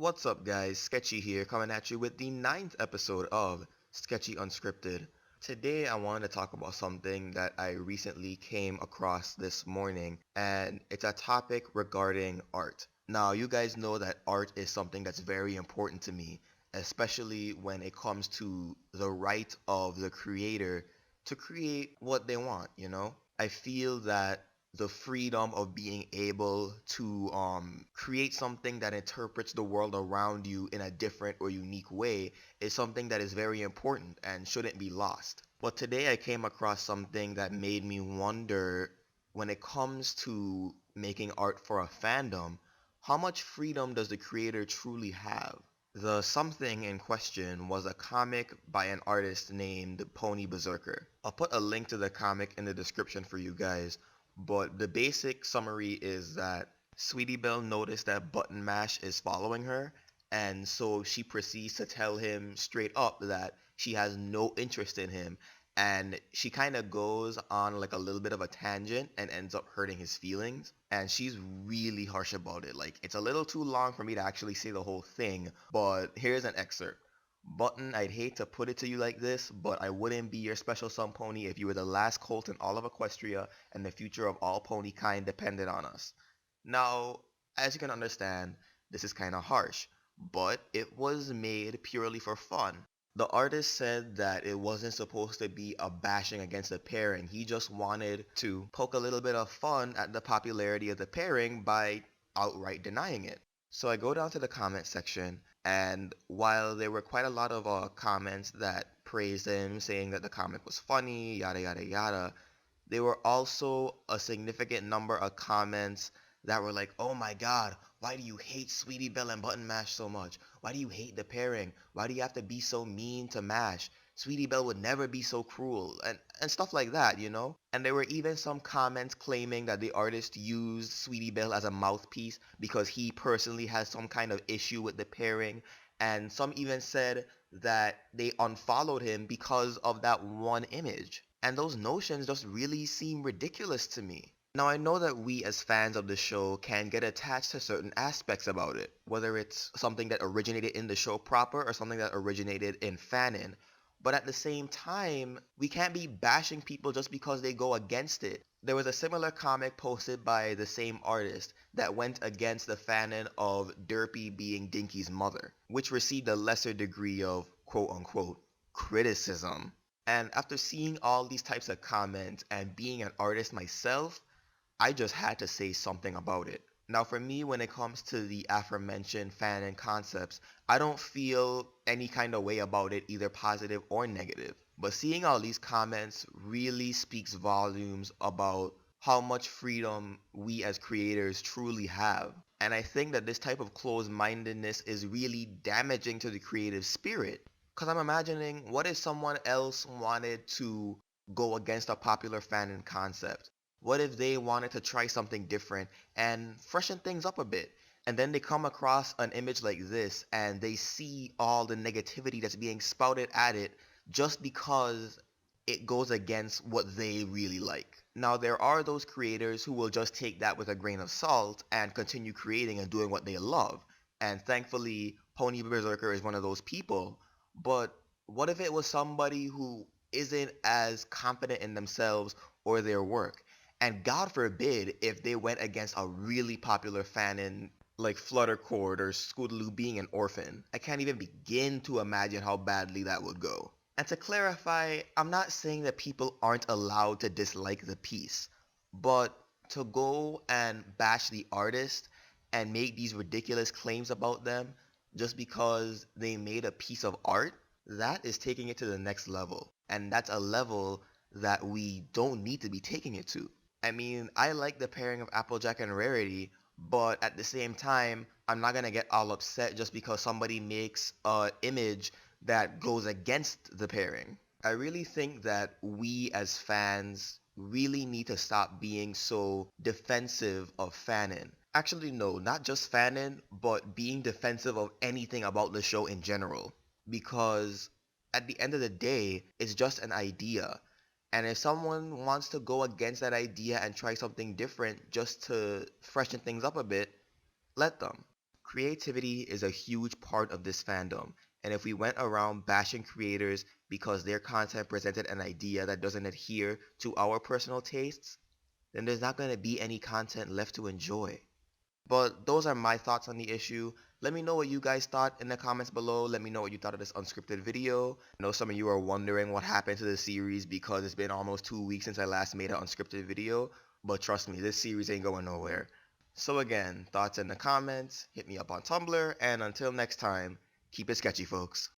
What's up, guys? Sketchy here, coming at you with the ninth episode of Sketchy Unscripted. Today, I wanted to talk about something that I recently came across this morning, and it's a topic regarding art. Now, you guys know that art is something that's very important to me, especially when it comes to the right of the creator to create what they want. I feel that the freedom of being able to create something that interprets the world around you in a different or unique way is something that is very important and shouldn't be lost. But today I came across something that made me wonder, when it comes to making art for a fandom, how much freedom does the creator truly have? The something in question was a comic by an artist named Pony Berserker. I'll put a link to the comic in the description for you guys, but the basic summary is that Sweetie Belle noticed that Button Mash is following her, and so she proceeds to tell him straight up that she has no interest in him. And she kind of goes on like a little bit of a tangent and ends up hurting his feelings. And she's really harsh about it. Like, it's a little too long for me to actually say the whole thing, but here's an excerpt. Button, I'd hate to put it to you like this, but I wouldn't be your special son pony if you were the last colt in all of Equestria and the future of all pony kind depended on us. Now, as you can understand, this is kind of harsh, but it was made purely for fun. The artist said that it wasn't supposed to be a bashing against the pairing. He just wanted to poke a little bit of fun at the popularity of the pairing by outright denying it. So I go down to the comment section, and while there were quite a lot of comments that praised him, saying that the comic was funny, yada yada yada, there were also a significant number of comments that were like, "Oh my God, why do you hate Sweetie Belle and Button Mash so much? Why do you hate the pairing? Why do you have to be so mean to Mash? Sweetie Belle would never be so cruel," and stuff like that. And there were even some comments claiming that the artist used Sweetie Belle as a mouthpiece because he personally has some kind of issue with the pairing. And some even said that they unfollowed him because of that one image. And those notions just really seem ridiculous to me. Now, I know that we as fans of the show can get attached to certain aspects about it, whether it's something that originated in the show proper or something that originated in fanon. But at the same time, we can't be bashing people just because they go against it. There was a similar comic posted by the same artist that went against the fanon of Derpy being Dinky's mother, which received a lesser degree of quote unquote criticism. And after seeing all these types of comments and being an artist myself, I just had to say something about it. Now, for me, when it comes to the aforementioned fan and concepts, I don't feel any kind of way about it, either positive or negative. But seeing all these comments really speaks volumes about how much freedom we as creators truly have. And I think that this type of closed mindedness is really damaging to the creative spirit. Because I'm imagining, what if someone else wanted to go against a popular fan and concept? What if they wanted to try something different and freshen things up a bit? And then they come across an image like this and they see all the negativity that's being spouted at it just because it goes against what they really like. Now, there are those creators who will just take that with a grain of salt and continue creating and doing what they love. And thankfully, Pony Berserker is one of those people. But what if it was somebody who isn't as confident in themselves or their work? And God forbid if they went against a really popular fan in like Fluttercord or Scootaloo being an orphan. I can't even begin to imagine how badly that would go. And to clarify, I'm not saying that people aren't allowed to dislike the piece, but to go and bash the artist and make these ridiculous claims about them just because they made a piece of art, that is taking it to the next level. And that's a level that we don't need to be taking it to. I mean, I like the pairing of Applejack and Rarity, but at the same time, I'm not gonna get all upset just because somebody makes a image that goes against the pairing. I really think that we as fans really need to stop being so defensive of fanon. Actually, no, not just fanon, but being defensive of anything about the show in general. Because at the end of the day, it's just an idea. And if someone wants to go against that idea and try something different just to freshen things up a bit, let them. Creativity is a huge part of this fandom, and if we went around bashing creators because their content presented an idea that doesn't adhere to our personal tastes, then there's not going to be any content left to enjoy. But those are my thoughts on the issue. Let me know what you guys thought in the comments below. Let me know what you thought of this unscripted video. I know some of you are wondering what happened to the series because it's been almost 2 weeks since I last made an unscripted video. But trust me, this series ain't going nowhere. So again, thoughts in the comments, hit me up on Tumblr, and until next time, keep it sketchy, folks.